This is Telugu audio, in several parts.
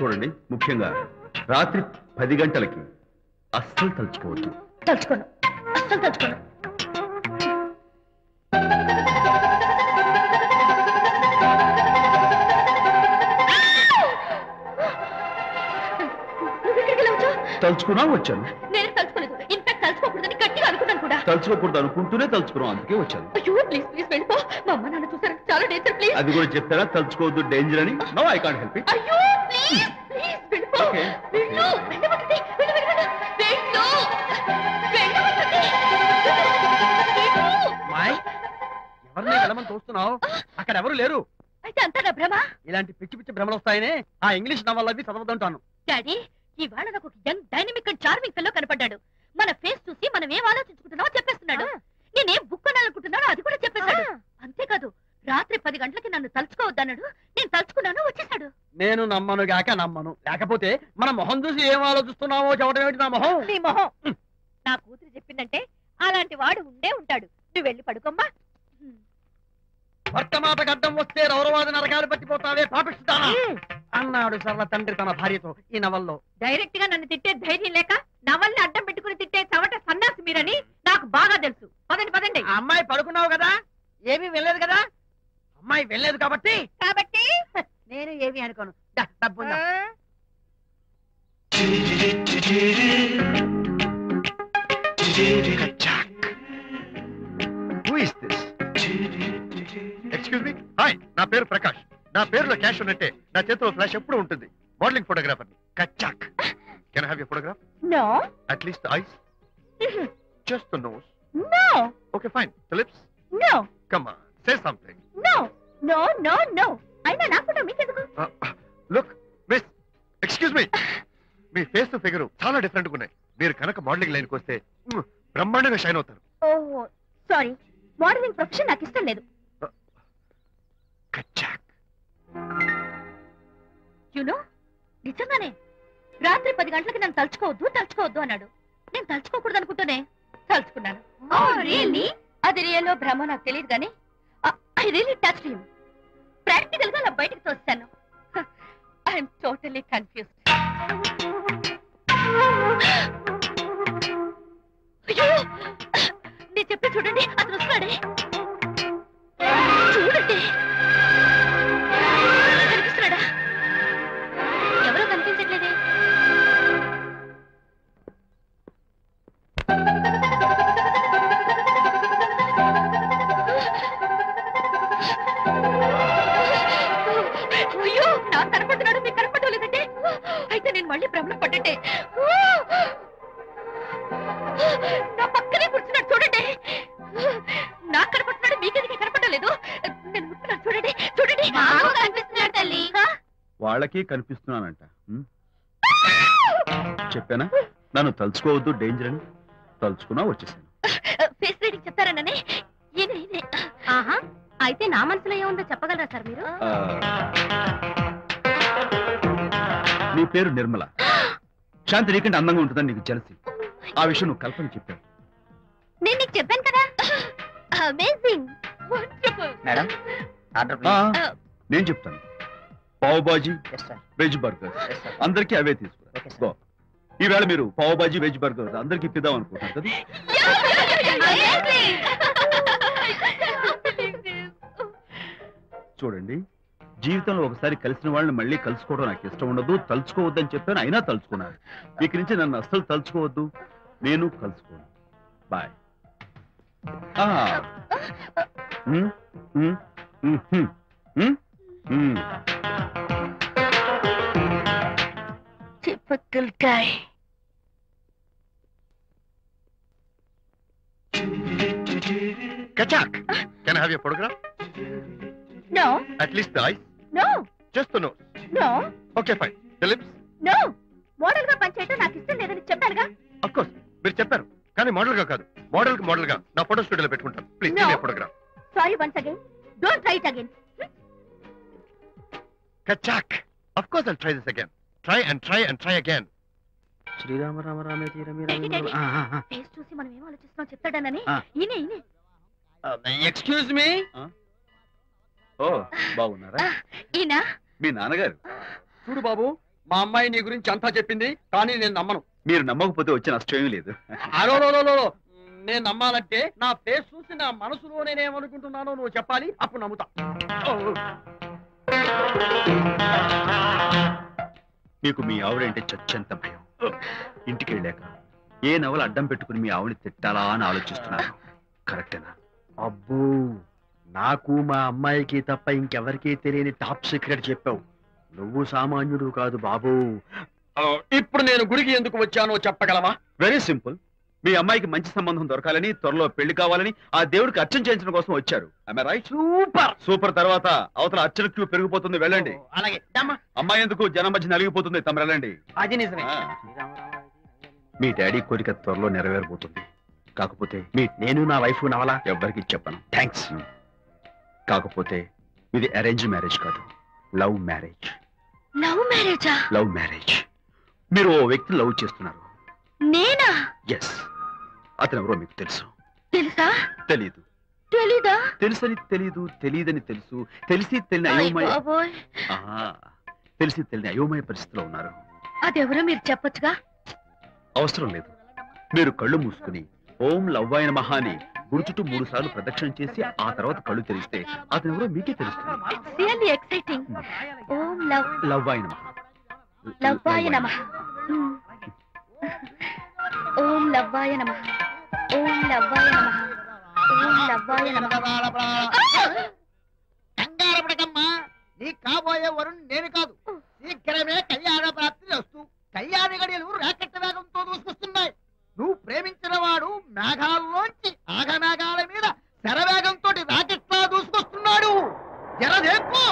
చూడండి, ముఖ్యంగా రాత్రి 10 గంటలకి అస్సలు తలుచుకోవద్దు. తలుచుకోను, అస్సలు తలుచుకోను. తలుచుకున్నా వచ్చాను. నేను తలుచుకోలేదు. ఇన్ఫాక్ట్ తలుచుకోకూడదని గట్టిగా అనుకున్నాను కూడా. తలుచుకోకూడదు అనుకుంటూనే తలుచుకున్నాం, అందుకే వచ్చాను. అయ్యో ప్లీజ్ ప్లీజ్ వెళ్ళిపో. మా అమ్మ నాన్న చూసారు, చాలా డేంజర్. ప్లీజ్. అది కూడా చెప్తారా తలుచుకోవద్దు డేంజర్ అని? No, I can't help it. అయ్యో ప్లీజ్ ప్లీజ్ వెళ్ళిపో. వెళ్ళు, వెళ్ళవద్దు. వెళ్ళు వెళ్ళు వెళ్ళు. వెళ్ళవద్దు. మాయ్, ఎవరిని వెళ్ళమని చూస్తున్నావు? అక్కడ ఎవరు లేరు. అయితే అంతా నా భ్రమ. ఇలాంటి పిచ్చి పిచ్చి భ్రమలు వస్తాయనే ఆ ఇంగ్లీష్ నవల్ అవి చదవదంటాను. డాడీ, ఇవాళ నాకు ఒక young dynamic and charming fellow కనపడ్డాడు. మన ఫేస్ చూసి మనం ఏం ఆలోచించుకుంటున్నామో చెప్పేస్తున్నాడు. నేనేం బుక్ అనాలనుకుంటున్నానో అది కూడా చెప్పేశాడు. అంతేకాదు, రాత్రి 10 గంటలకి నన్ను తలుచుకోవద్దన్నాడు. నేను తలుచుకున్నాను, వచ్చేసాడు. నేను నమ్మను గాక నమ్మను. లేకపోతే మన మొహం చూసి ఏం ఆలోచిస్తున్నావో చెప్పడం ఏమిటి? నా మొహం నీ మొహం. నా కూతురు చెప్పిందంటే అలాంటి వాడు ఉండే ఉంటాడు. నువ్వు వెళ్ళి పడుకోమ్మా. భర్త మాట గడ్డం వస్తే రౌరవాది నరకాలు పట్టిపోతావే పాపిస్తానా అన్నాడు సరళ తండ్రి తన భార్యతో ఈ నవల్లో. డైరెక్ట్ గా నన్ను తిట్టే ధైర్యం లేక నవల్ని అడ్డం పెట్టుకుని తిట్టే చవట సన్నాసి మీరని నాకు బాగా తెలుసు. పదండి పదండి. ఆ అమ్మాయి పడుకున్నావు కదా, ఏమీ వెళ్ళలేదు కదా. అమ్మాయి వెళ్ళలేదు కాబట్టి నేను ఏమీ అనుకోను. డబ్బు ఎక్స్క్యూజ్ మీ. హాయ్, నా పేరు ప్రకాష్. నా పేరులో క్యాష్ ఉన్నట్టే నా చేతిలో ఫ్లాష్ ఎప్పుడు ఉంటుంది. మోడలింగ్ ఫోటోగ్రాఫర్ కచ్చాక్. Can I have your photograph? No. At least the eyes, just the nose. No. Okay fine. The lips? No. Come on, say something. No no no no. అయినా నా ఫోటో మీకెందుకు? Look miss, excuse me. మీ ఫేస్ ఫిగర్ చాలా డిఫరెంట్ గా ఉన్నాయి. మీరు కనుక మోడలింగ్ లైన్కి వస్తే బ్రహ్మాండంగా షైన్ అవుతారు. ఓహో సారీ, మోడలింగ్ ప్రొఫెషన్ నాకు ఇష్టం లేదు. యునో, నిజంగానే రాత్రి 10 గంటలకి నన్ను తలుచుకోవద్దు అన్నాడు. నేను తలుచుకోకూడదు అనుకుంటూనే తలుచుకున్నాను. అది రియల్లో భ్రమ నాకు తెలియదు కానీ I really touched him. Practical గా అలా బయటకు తోస్తాను. I'm totally confused. అయ్యో, నేను చెప్పి చూడండి, అతను వస్తున్నాడే. చూడండి, కనిపిస్తున్నాడా? ఎవరో కనిపించట్లేదే. అయ్యో, నాకు కనపడుతున్నాడు, మీకు కనపడడం లేదంటే అయితే నేను మళ్ళీ భ్రమలో పడ్డంటే. నా పక్కనే కూర్చున్నాడు చూడండి. నాకు కనపడుతున్నాడు, మీకెందుకు కనపడడం లేదు? నేను ముట్టున్నాను చూడండి. చూడండి, కనిపిస్తున్నాడు తల్లి. వాళ్ళకి కనిపిస్తున్నానంట. చెప్పానా నన్ను తలుచుకోవద్దు డేంజర్ అని? తలుచుకున్నా వచ్చేసాను. ఫేస్ రీడింగ్ చెప్తారననే. ఆహా, అయితే నా మనసులో ఏముందో చెప్పగలరా సార్ మీరు? నీ పేరు నిర్మల. శాంతి నీకంటే అందంగా ఉంటుందని నీకు తెలిసి ఆ విషయం నువ్వు కల్పన చెప్పావు. నేను నీకు చెప్పాను కదా. Amazing, wonderful. మేడం, నేను చెప్తాను. పావ్ బాజీ, వెజ్ బర్గర్ అందరికీ అవే తీసుకురా. ఈవేళ మీరు పావ్ బాజీ వెజ్ బర్గర్ అందరికి ఇప్పిద్దాం అనుకుంటారు కదా. చూడండి, జీవితంలో ఒకసారి కలిసిన వాళ్ళని మళ్ళీ కలుసుకోవడం నాకు ఇష్టం ఉండదు. తలుచుకోవద్దని చెప్పాను, అయినా తలుచుకున్నాను. ఇక నుంచి నన్ను అస్సలు తలుచుకోవద్దు, నేను కలుసుకోను. Bye. Typical guy. Kachak, can I have your photograph? No. At least the eyes? No. Just the nose? No. Okay, fine. The lips? No. Model గా పనిచేయటం నాకు ఇష్టం లేదని చెప్పానుగా. Of course, మీరు చెప్పారు. కానీ మోడల్ గా కాదు. మోడల్ గా నా ఫోటో స్టూడియోలో పెట్టుకుంటాను. Please give me photograph. Sorry once again. Don't try it again. Kachak, of course I'll try this again. Try and try and try again. Srirama Rama రామే తీరమి ఫేస్ చూసి మనం ఏం ఆలోచిస్తున్నాం చెప్తాడనని. ఈయనే. Excuse me. ఓ, బాగున్నారా? ఈయన మీ నాన్నగారు. చూడు బాబు, మా అమ్మాయి నీ గురించి అంతా చెప్పింది, కానీ నేను నమ్మను. మీరు నమ్మకపోతే వచ్చే నష్టం ఏమీ లేదు. అలో నేను నమ్మాలంటే నా ఫేస్ చూసి నా మనసులో నేనేమనుకుంటున్నానో నువ్వు చెప్పాలి, అప్పుడు నమ్ముతా. మీకు మీ ఆవిడంటే చచ్చంత భయం. ఇంటికి వెళ్ళాక ఏ నవల అడ్డం పెట్టుకుని మీ ఆవిడని తిట్టాలా అని ఆలోచిస్తున్నారు. కరెక్టేనా? అబ్బో, నాకు మా అమ్మాయికి తప్ప ఇంకెవరికీ తెలియని టాప్ సీక్రెట్ చెప్పావు. నువ్వు సామాన్యుడు కాదు బాబు. ఇప్పుడు నేను గుడికి ఎందుకు వచ్చానో చెప్పగలవా? Very simple. మీ అమ్మాయికి మంచి సంబంధం దొరకాలని, త్వరలో పెళ్లి కావాలని ఆ దేవుడికి అర్చన చేయించడం కోసం వచ్చారు. రైట్? సూపర్. సూపర్. తర్వాత అవతల అర్చన క్యూ పెరిగిపోతుంది, వెళ్ళండి. అలాగే అమ్మాయి ఎందుకు జనం మధ్య నలిగిపోతుంది, తమ వెళ్ళండి. అది నిజమే. మీ డాడీ కోరిక త్వరలో నెరవేరబోతుంది. కాకపోతే నేను నా వైఫ్ నవలా ఎవ్వరికి చెప్పను. థ్యాంక్స్. కాకపోతే ఇది అరేంజ్ మ్యారేజ్ కాదు, లవ్ మ్యారేజ్. లవ్ మ్యారేజా? Love marriage. మీరు ఓ వ్యక్తి లవ్ చేస్తున్నారు. నేనా? ఎస్. అతను ఎవరో మీకు తెలుసు. తెలుసా? తెలీదు. తెలీదా? తెలుసని తెలీదు, తెలియదని తెలుసు, తెలిసి తెలియని అయోమయ తెలిసి తెలియని అయోమయ పరిస్థితిలో ఉన్నారు. అదెవరో మీరు చెప్పొచ్చుగా. అవసరం లేదు. మీరు కళ్ళు మూసుకుని ఓం లవ్వాయ నమః అని గుడి చుట్టూ 3 సార్లు ప్రదక్షిణ చేసి ఆ తర్వాత కళ్ళు తెరిస్తే అతను ఎవరో మీకే తెలుస్తుంది. It's really exciting. ఓం లవ్వాయ నమః. లవ్వాయ నమః. ఓం లవ్వాయ నమః. ఓం లవ్వాయ నమః. ఓం లవ్వాయ నమః. కంగారు పడకమ్మా, నీ కాబోయే వరుణ్ నేను కాదు. శీఘ్రమే కళ్యాణ ప్రాప్తి వస్తూ కళ్యాణ గడియలు రాకెట్ వేగంతో దూసుకొస్తున్నాయి. నువ్వు ప్రేమించిన వాడు మేఘాల్లోంచి ఆగమేఘాల మీద శరవేగంతో రాకెట్లా దూసుకొస్తున్నాడు. జరదేపు.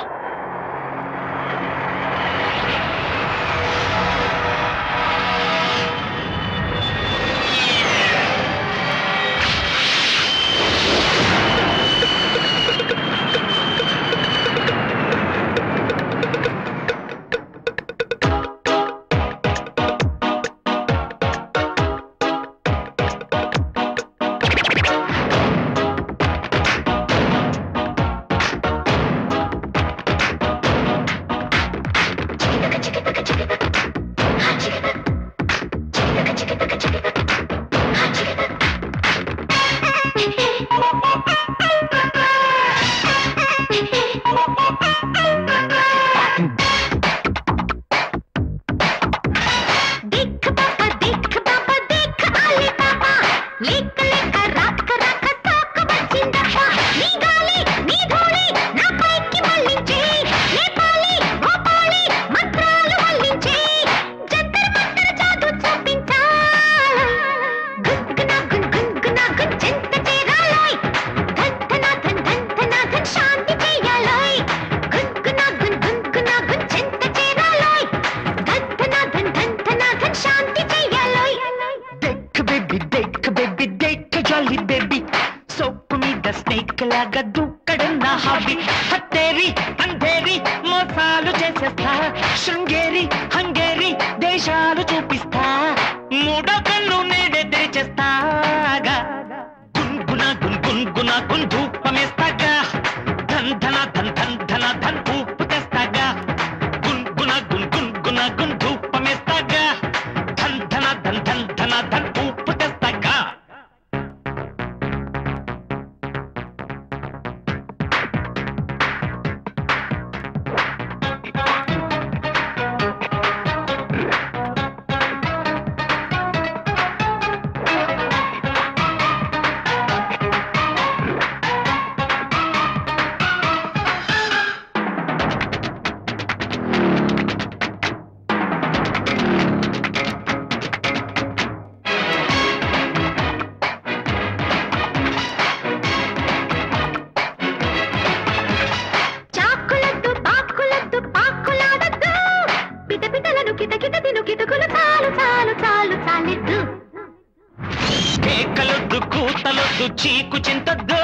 చీకు చింతద్దు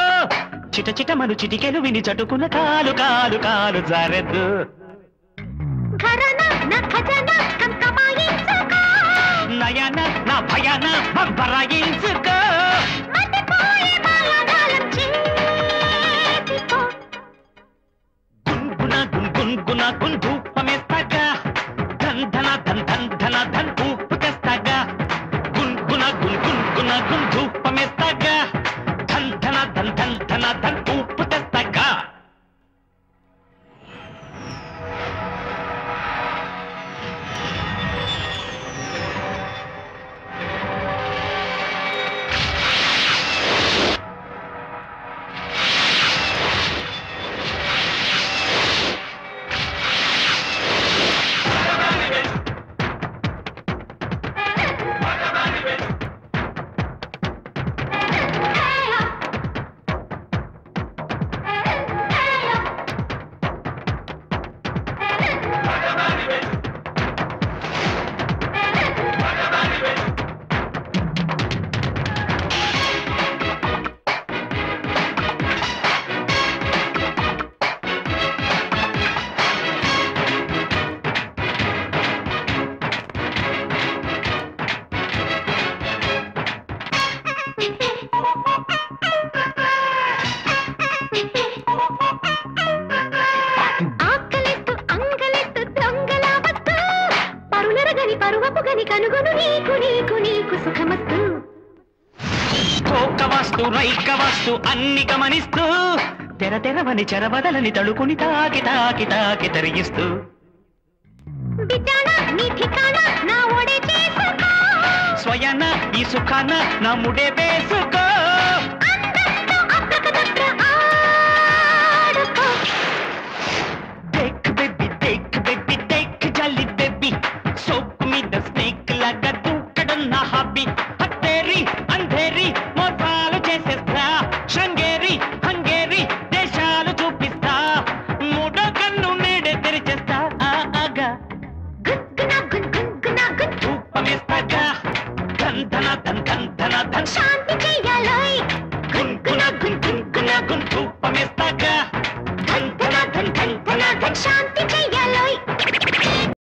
చిట చిటమను చిటికెలు విని చటుకున కాలు కాలు కాలు జారెద్దు నయన నా భయన బరాయించుకో గున్గున గున్గున గున్ధూపమేస్తగా గంధన ధన్ ధన్ ధన ధన్ ఊపు తెస్తాగా గున్ గున గున్ గున్ గున గున్ ధూపమేస్తాగా ధన్ ధన ధన్ ధన్ ధన ధన్ ఊపు తెస్తాగా అన్ని గమనిస్తూ తెర తెరవని చెరవదలని తడుకుని తాకి తాకి తాకి తరిగిస్తూ స్వయాన ఈ సుఖాన నా ముడే వేసుకో దేక్ బేబీ దేక్ బేబీ దేక్ జల్లి బేబీ సోప్ మీద స్నేక్ లాగా దూకడం నా హాబీ హత్తేరి అంధేరి మోసాలు చేసేస్తా శృంగేరి హంగేరి దేశాలు చూపిస్తా మూడో కన్ను నేడే తెరిచేస్తా ఆగా ధూపమేస్తాగా ధన్ ధన ధన్ ధన్ ధన ధన్ శాంతి